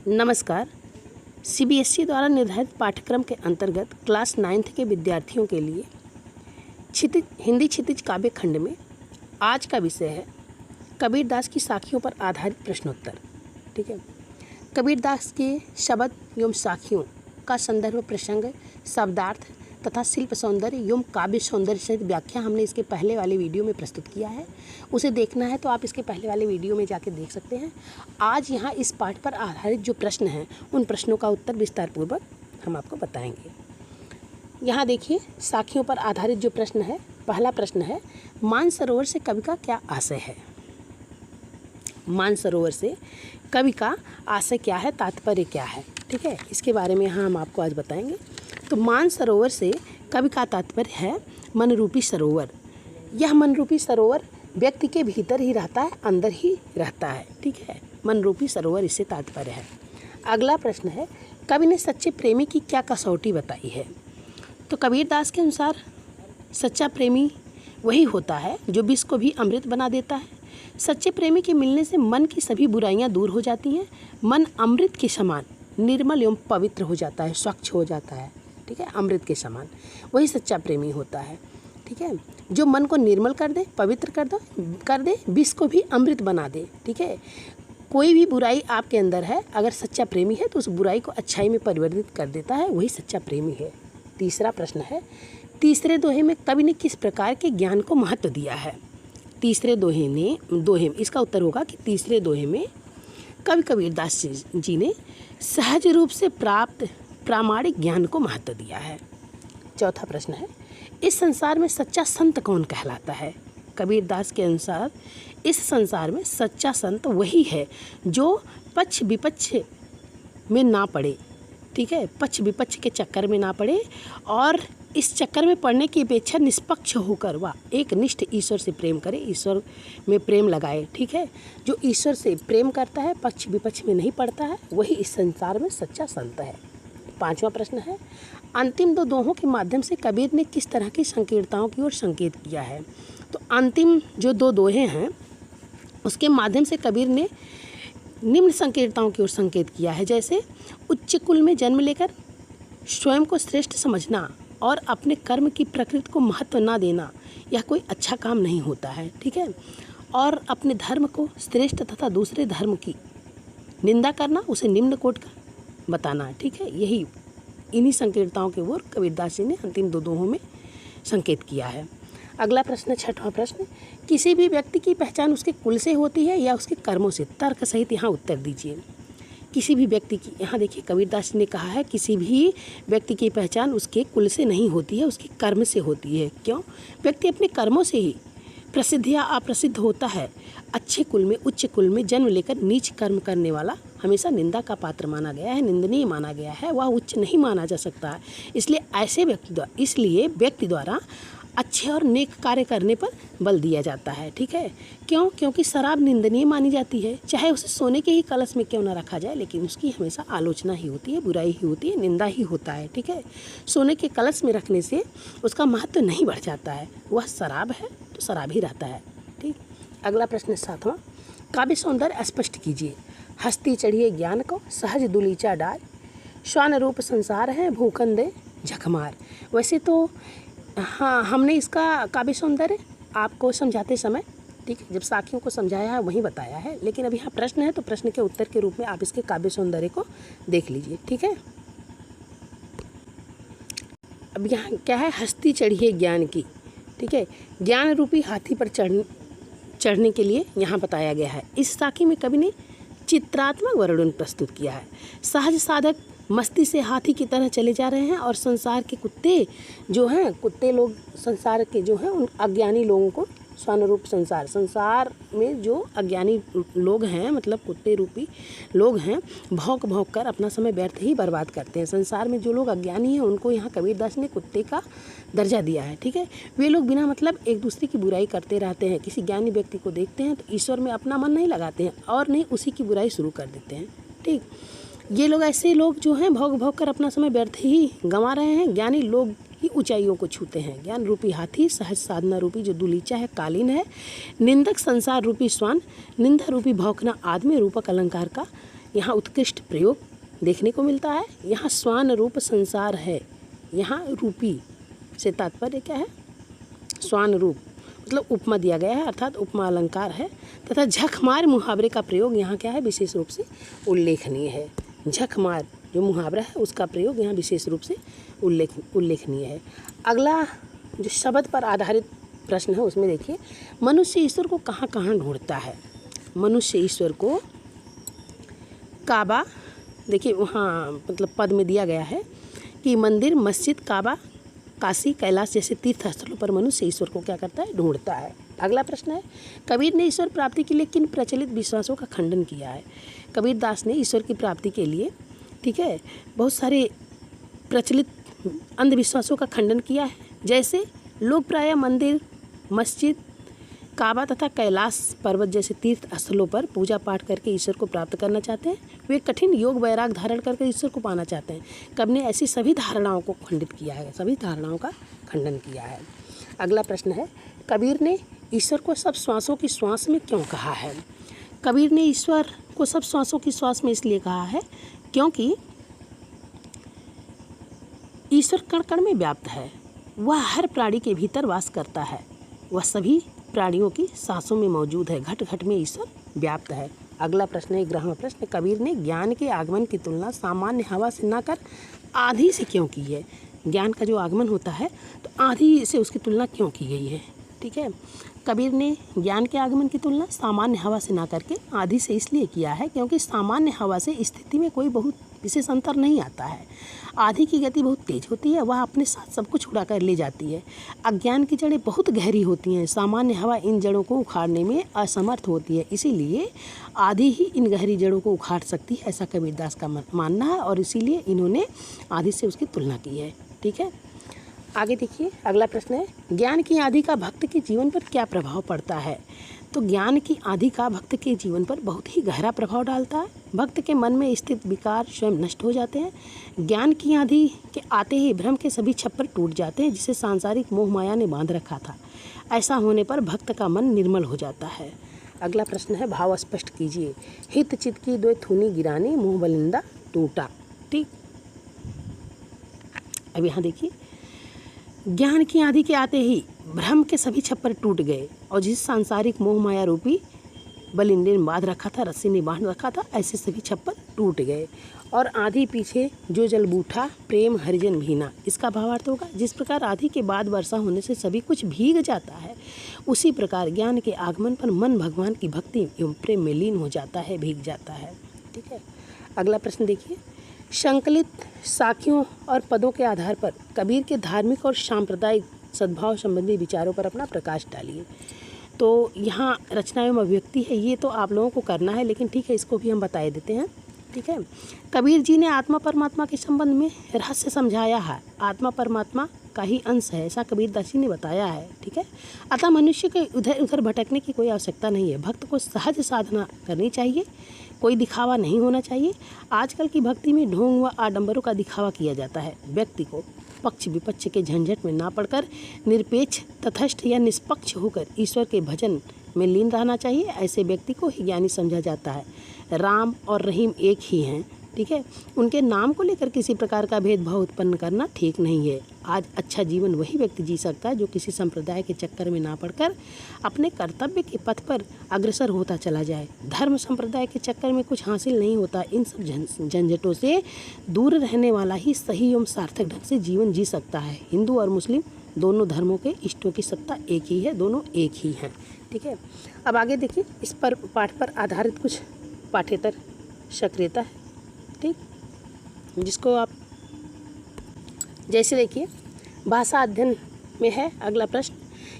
नमस्कार। सीबीएसई द्वारा निर्धारित पाठ्यक्रम के अंतर्गत क्लास 9th के विद्यार्थियों के लिए हिंदी क्षितिज काव्य खंड में आज का विषय है कबीरदास की साखियों पर आधारित प्रश्नोत्तर। ठीक है, कबीरदास के शब्द एवं साखियों का संदर्भ, प्रसंग, शब्दार्थ तथा शिल्प सौंदर्य एवं काव्य सौंदर्य सहित व्याख्या हमने इसके पहले वाले वीडियो में प्रस्तुत किया है। उसे देखना है तो आप इसके पहले वाले वीडियो में जाके देख सकते हैं। आज यहाँ इस पाठ पर आधारित जो प्रश्न हैं उन प्रश्नों का उत्तर विस्तारपूर्वक हम आपको बताएंगे। यहाँ देखिए, साखियों पर आधारित जो प्रश्न है, पहला प्रश्न है, मानसरोवर से कवि का क्या आशय है। मानसरोवर से कवि का आशय क्या है, तात्पर्य क्या है। ठीक है, इसके बारे में यहाँ हम आपको आज बताएंगे। तो मानसरोवर से कवि का तात्पर्य है मनरूपी सरोवर। यह मनरूपी सरोवर व्यक्ति के भीतर ही रहता है, अंदर ही रहता है। ठीक है, मनरूपी सरोवर इससे तात्पर्य है। अगला प्रश्न है, कवि ने सच्चे प्रेमी की क्या कसौटी बताई है। तो कबीरदास के अनुसार सच्चा प्रेमी वही होता है जो विष को भी अमृत बना देता है। सच्चे प्रेमी के मिलने से मन की सभी बुराइयां दूर हो जाती हैं। मन अमृत के समान निर्मल एवं पवित्र हो जाता है, स्वच्छ हो जाता है। ठीक है, अमृत के समान वही सच्चा प्रेमी होता है। ठीक है, जो मन को निर्मल कर दे, पवित्र कर दे, विष को भी अमृत बना दे। ठीक है, कोई भी बुराई आपके अंदर है, अगर सच्चा प्रेमी है तो उस बुराई को अच्छाई में परिवर्तित कर देता है, वही सच्चा प्रेमी है। तीसरा प्रश्न है, तीसरे दोहे में कवि ने किस प्रकार के ज्ञान को महत्व दिया है। तीसरे दोहे में इसका उत्तर होगा कि तीसरे दोहे में कवि कबीरदास जी ने सहज रूप से प्राप्त प्रामाणिक ज्ञान को महत्व दिया है। चौथा प्रश्न है, इस संसार में सच्चा संत कौन कहलाता है। कबीरदास के अनुसार इस संसार में सच्चा संत वही है जो पक्ष विपक्ष में ना पड़े। ठीक है, पक्ष विपक्ष के चक्कर में ना पड़े और इस चक्कर में पड़ने की अपेक्षा निष्पक्ष होकर वह एक निष्ठ ईश्वर से प्रेम करे, ईश्वर में प्रेम लगाए। ठीक है, जो ईश्वर से प्रेम करता है, पक्ष विपक्ष में नहीं पड़ता है, वही इस संसार में सच्चा संत है। पांचवा प्रश्न है, अंतिम दो दोहों के माध्यम से कबीर ने किस तरह की संकीर्णताओं की ओर संकेत किया है। तो अंतिम जो दो दोहे हैं उसके माध्यम से कबीर ने निम्न संकीर्णताओं की ओर संकेत किया है, जैसे उच्च कुल में जन्म लेकर स्वयं को श्रेष्ठ समझना और अपने कर्म की प्रकृति को महत्व ना देना, यह कोई अच्छा काम नहीं होता है। ठीक है, और अपने धर्म को श्रेष्ठ तथा दूसरे धर्म की निंदा करना, उसे निम्न कोटि का बताना। ठीक है, यही इन्हीं संकीर्णताओं के ओर कबीरदास जी ने अंतिम दो दोहों में संकेत किया है। अगला प्रश्न, छठवां प्रश्न, किसी भी व्यक्ति की पहचान उसके कुल से होती है या उसके कर्मों से। तर्क सहित यहाँ उत्तर दीजिए। किसी भी व्यक्ति की, यहाँ देखिए कबीरदास जी ने कहा है किसी भी व्यक्ति की पहचान उसके कुल से नहीं होती है, उसके कर्म से होती है। क्यों? व्यक्ति अपने कर्मों से ही प्रसिद्ध या अप्रसिद्ध होता है। अच्छे कुल में, उच्च कुल में जन्म लेकर नीच कर्म करने वाला हमेशा निंदा का पात्र माना गया है, निंदनीय माना गया है, वह उच्च नहीं माना जा सकता है। इसलिए व्यक्ति द्वारा अच्छे और नेक कार्य करने पर बल दिया जाता है। ठीक है, क्यों? क्योंकि शराब निंदनीय मानी जाती है, चाहे उसे सोने के ही कलश में क्यों ना रखा जाए, लेकिन उसकी हमेशा आलोचना ही होती है, बुराई ही होती है, निंदा ही होता है। ठीक है, सोने के कलश में रखने से उसका महत्व नहीं बढ़ जाता है, वह शराब है तो शराब ही रहता है। ठीक, अगला प्रश्न सातवां, काव्य सौंदर्य स्पष्ट कीजिए। हस्ती चढ़िए ज्ञान को, सहज दुलीचा डाल, श्वान रूप संसार है, भूखंदे झकमार। वैसे तो हाँ, हमने इसका काव्य सौंदर्य आपको समझाते समय, ठीक है, जब साखियों को समझाया है वहीं बताया है, लेकिन अब यहाँ प्रश्न है तो प्रश्न के उत्तर के रूप में आप इसके काव्य सौंदर्य को देख लीजिए। ठीक है, अब यहाँ क्या है, हस्ती चढ़िए ज्ञान की। ठीक है, ज्ञान रूपी हाथी पर चढ़ने के लिए यहाँ बताया गया है। इस साखी में कवि ने चित्रात्मक वर्णन प्रस्तुत किया है। सहज साधक मस्ती से हाथी की तरह चले जा रहे हैं और संसार के कुत्ते जो हैं, कुत्ते लोग संसार के जो हैं उन अज्ञानी लोगों को, स्वानुरूप संसार में जो अज्ञानी लोग हैं, मतलब कुत्ते रूपी लोग हैं, भौंक भौंक कर अपना समय व्यर्थ ही बर्बाद करते हैं। संसार में जो लोग अज्ञानी हैं उनको यहाँ कबीरदास ने कुत्ते का दर्जा दिया है। ठीक है, वे लोग बिना मतलब एक दूसरे की बुराई करते रहते हैं। किसी ज्ञानी व्यक्ति को देखते हैं तो ईश्वर में अपना मन नहीं लगाते हैं और नहीं उसी की बुराई शुरू कर देते हैं। ठीक, ये लोग, ऐसे लोग जो हैं भौंक भौंक कर अपना समय व्यर्थ ही गंवा रहे हैं। ज्ञानी लोग ही ऊंचाइयों को छूते हैं। ज्ञान रूपी हाथी, सहज साधना रूपी जो दुलीचा है, कालीन है, निंदक संसार रूपी श्वान, निंदा रूपी भौंकना आदमी, रूपक अलंकार का यहाँ उत्कृष्ट प्रयोग देखने को मिलता है। यहाँ स्वान रूप संसार है, यहाँ रूपी से तात्पर्य क्या है, स्वान रूप मतलब उपमा दिया गया है अर्थात उपमा अलंकार है। तथा झकमार मुहावरे का प्रयोग यहाँ क्या है, विशेष रूप से उल्लेखनीय है। झकमार जो मुहावरा है उसका प्रयोग यहाँ विशेष रूप से उल्लेखनीय है। अगला जो शब्द पर आधारित प्रश्न है उसमें देखिए, मनुष्य ईश्वर को कहाँ कहाँ ढूंढता है। मनुष्य ईश्वर को काबा, देखिए वहाँ मतलब पद में दिया गया है कि मंदिर, मस्जिद, काबा, काशी, कैलाश जैसे तीर्थ स्थलों पर मनुष्य ईश्वर को क्या करता है, ढूंढता है। अगला प्रश्न है, कबीर ने ईश्वर प्राप्ति के लिए किन प्रचलित विश्वासों का खंडन किया है। कबीर दास ने ईश्वर की प्राप्ति के लिए, ठीक है, बहुत सारे प्रचलित अंधविश्वासों का खंडन किया है। जैसे लोग प्रायः मंदिर, मस्जिद, काबा तथा कैलाश पर्वत जैसे तीर्थ स्थलों पर पूजा पाठ करके ईश्वर को प्राप्त करना चाहते हैं। वे कठिन योग वैराग धारण करके ईश्वर को पाना चाहते हैं। कबीर ने ऐसी सभी धारणाओं को खंडित किया है, सभी धारणाओं का खंडन किया है। अगला प्रश्न है, कबीर ने ईश्वर को सब श्वासों की श्वास में क्यों कहा है। कबीर ने ईश्वर को सब श्वासों की श्वास में इसलिए कहा है क्योंकि ईश्वर कण कण में व्याप्त है, वह हर प्राणी के भीतर वास करता है, वह सभी प्राणियों की सांसों में मौजूद है, घट घट में ईश्वर व्याप्त है। अगला प्रश्न है 11वां प्रश्न, कबीर ने ज्ञान के आगमन की तुलना सामान्य हवा से न कर आंधी से क्यों की है। ज्ञान का जो आगमन होता है तो आंधी से उसकी तुलना क्यों की गई है, ठीक है। कबीर ने ज्ञान के आगमन की तुलना सामान्य हवा से ना करके आंधी से इसलिए किया है क्योंकि सामान्य हवा से स्थिति में कोई बहुत विशेष अंतर नहीं आता है। आंधी की गति बहुत तेज होती है, वह अपने साथ सब कुछ उड़ा कर ले जाती है। अज्ञान की जड़ें बहुत गहरी होती हैं, सामान्य हवा इन जड़ों को उखाड़ने में असमर्थ होती है, इसीलिए आंधी ही इन गहरी जड़ों को उखाड़ सकती है, ऐसा कबीरदास का मानना है और इसीलिए इन्होंने आंधी से उसकी तुलना की है, ठीक है। आगे देखिए, अगला प्रश्न है, ज्ञान की आंधी का भक्त के जीवन पर क्या प्रभाव पड़ता है। तो ज्ञान की आंधी का भक्त के जीवन पर बहुत ही गहरा प्रभाव डालता है। भक्त के मन में स्थित विकार स्वयं नष्ट हो जाते हैं। ज्ञान की आंधी के आते ही भ्रम के सभी छप्पर टूट जाते हैं जिसे सांसारिक मोह माया ने बांध रखा था। ऐसा होने पर भक्त का मन निर्मल हो जाता है। अगला प्रश्न है, भाव स्पष्ट कीजिए। हित चित की दो थूनी गिरानी, मुँह बलिंदा टूटा, ठीक। अब यहाँ देखिए, ज्ञान की आंधी के आते ही भ्रम के सभी छप्पर टूट गए और जिस सांसारिक मोह माया रूपी बलिंदे ने बांध रखा था, रस्सी ने बांध रखा था, ऐसे सभी छप्पर टूट गए। और आंधी पीछे जो जल बूठा, प्रेम हरिजन भीना, इसका भावार्थ होगा जिस प्रकार आंधी के बाद वर्षा होने से सभी कुछ भीग जाता है, उसी प्रकार ज्ञान के आगमन पर मन भगवान की भक्ति एवं प्रेम में लीन हो जाता है, भीग जाता है, ठीक है। अगला प्रश्न देखिए, संकलित साखियों और पदों के आधार पर कबीर के धार्मिक और सांप्रदायिक सद्भाव संबंधी विचारों पर अपना प्रकाश डालिए। तो यहाँ रचना एवं अभिव्यक्ति है, ये तो आप लोगों को करना है, लेकिन ठीक है इसको भी हम बता देते हैं, ठीक है। कबीर जी ने आत्मा परमात्मा के संबंध में रहस्य समझाया है। आत्मा परमात्मा का ही अंश है, ऐसा कबीरदास जी ने बताया है, ठीक है। अतः मनुष्य के इधर उधर भटकने की कोई आवश्यकता नहीं है। भक्त को सहज साधना करनी चाहिए, कोई दिखावा नहीं होना चाहिए। आजकल की भक्ति में ढोंग व आडंबरों का दिखावा किया जाता है। व्यक्ति को पक्ष विपक्ष के झंझट में ना पड़कर निरपेक्ष, तटस्थ या निष्पक्ष होकर ईश्वर के भजन में लीन रहना चाहिए। ऐसे व्यक्ति को ही ज्ञानी समझा जाता है। राम और रहीम एक ही हैं, ठीक है। उनके नाम को लेकर किसी प्रकार का भेदभाव उत्पन्न करना ठीक नहीं है। आज अच्छा जीवन वही व्यक्ति जी सकता है जो किसी संप्रदाय के चक्कर में ना पड़कर अपने कर्तव्य के पथ पर अग्रसर होता चला जाए। धर्म संप्रदाय के चक्कर में कुछ हासिल नहीं होता। इन सब झंझटों से दूर रहने वाला ही सही एवं सार्थक ढंग से जीवन जी सकता है। हिंदू और मुस्लिम दोनों धर्मों के इष्टों की सत्ता एक ही है, दोनों एक ही हैं, ठीक है। अब आगे देखिए, इस पर पाठ पर आधारित कुछ पाठ्येतर सक्रियता है, ठीक, जिसको आप जैसे देखिए, भाषा अध्ययन में है अगला प्रश्न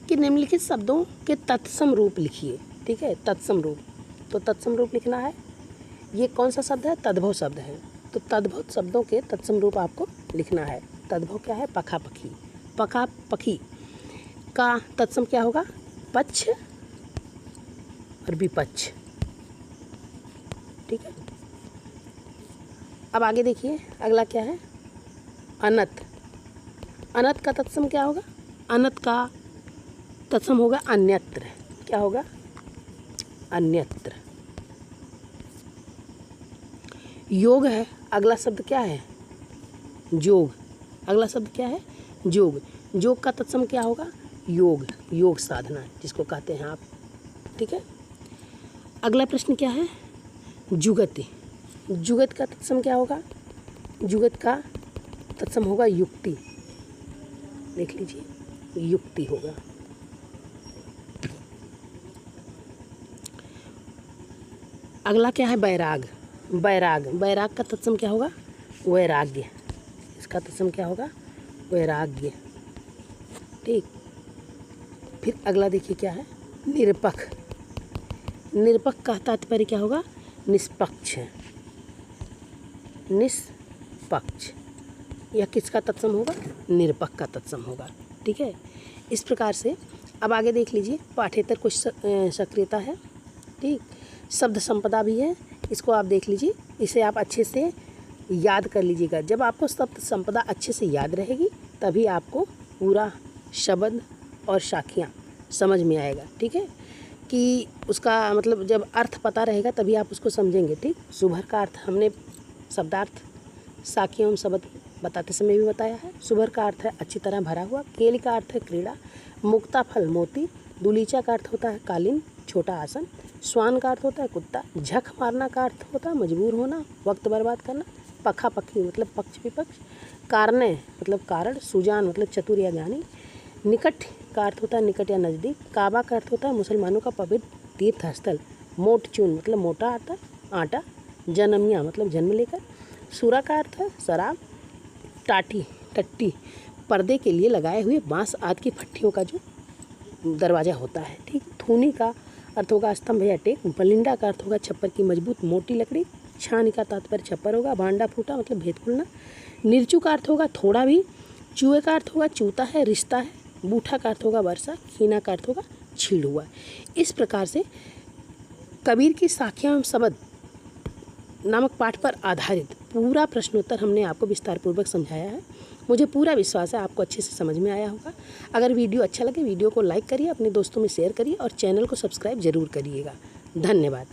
कि निम्नलिखित शब्दों के तत्सम रूप लिखिए, ठीक है। तत्सम रूप, तो तत्सम रूप लिखना है। ये कौन सा शब्द है, तद्भव शब्द है, तो तद्भव शब्दों के तत्सम रूप आपको लिखना है। तद्भव क्या है, पखा पखी। पखा पखी का तत्सम क्या होगा, पक्ष और विपक्ष, ठीक है। अब आगे देखिए, अगला क्या है, अनत। अनत का तत्सम क्या होगा, अनत का तत्सम होगा अन्यत्र। क्या होगा, अन्यत्र, योग है, अगला शब्द क्या है? जोग। अगला शब्द क्या है? जोग। जोग का तत्सम क्या होगा? योग, योग साधना जिसको कहते हैं आप, ठीक है। अगला प्रश्न क्या है? जुगति। जुगत का तत्सम क्या होगा? जुगत का तत्सम होगा युक्ति। देख लीजिए, युक्ति होगा। अगला क्या है? बैराग। बैराग, बैराग का तत्सम क्या होगा? वैराग्य। इसका तत्सम क्या होगा? वैराग्य, ठीक। फिर अगला देखिए क्या है? निरपक्ष। निरपक्ष का तात्पर्य क्या होगा? निष्पक्ष। निष्पक्ष, यह किसका तत्सम होगा? निरपक्ष का तत्सम होगा, ठीक है। इस प्रकार से अब आगे देख लीजिए, पाठ्येतर कुछ सक्रियता है, ठीक। शब्द संपदा भी है, इसको आप देख लीजिए, इसे आप अच्छे से याद कर लीजिएगा। जब आपको शब्द संपदा अच्छे से याद रहेगी तभी आपको पूरा शब्द और साखियाँ समझ में आएगा, ठीक है। कि उसका मतलब जब अर्थ पता रहेगा तभी आप उसको समझेंगे, ठीक। सुभर का अर्थ हमने शब्दार्थ साखियों शब्द बताते समय भी बताया है। सुभर का अर्थ है अच्छी तरह भरा हुआ। केली का अर्थ है क्रीड़ा। मुक्ता फल मोती। दुलीचा का अर्थ होता है कालीन, छोटा आसन। स्वान का अर्थ होता है कुत्ता। झक मारना का अर्थ होता है मजबूर होना, वक्त बर्बाद करना। पखा पखी मतलब पक्ष विपक्ष। कारणे मतलब कारण। सुजान मतलब चतुर या ज्ञानी। निकट का अर्थ होता है निकट या नज़दीक। काबा का अर्थ होता है मुसलमानों का पवित्र तीर्थ स्थल। मोट चून मतलब मोटा आटा। जन्मिया मतलब जन्म लेकर। सूरा का अर्थ है शराब। टाटी टट्टी पर्दे के लिए लगाए हुए बांस आदि की फट्टियों का जो दरवाज़ा होता है, ठीक। थूनी का अर्थ होगा स्तंभ या टेक। बलिंडा का अर्थ होगा छप्पर की मजबूत मोटी लकड़ी। छानी का तात्पर्य छप्पर होगा। भांडा फूटा मतलब भेद खुलना। निर्चू का अर्थ होगा थोड़ा भी। चूहे का अर्थ होगा चूता है, रिश्ता है। बूठा का अर्थ होगा वर्षा। खीना का अर्थ होगा छीड़ हुआ। इस प्रकार से कबीर की साखियाँ एवं शब्द नामक पाठ पर आधारित पूरा प्रश्नोत्तर हमने आपको विस्तारपूर्वक समझाया है। मुझे पूरा विश्वास है आपको अच्छे से समझ में आया होगा। अगर वीडियो अच्छा लगे वीडियो को लाइक करिए, अपने दोस्तों में शेयर करिए और चैनल को सब्सक्राइब जरूर करिएगा। धन्यवाद।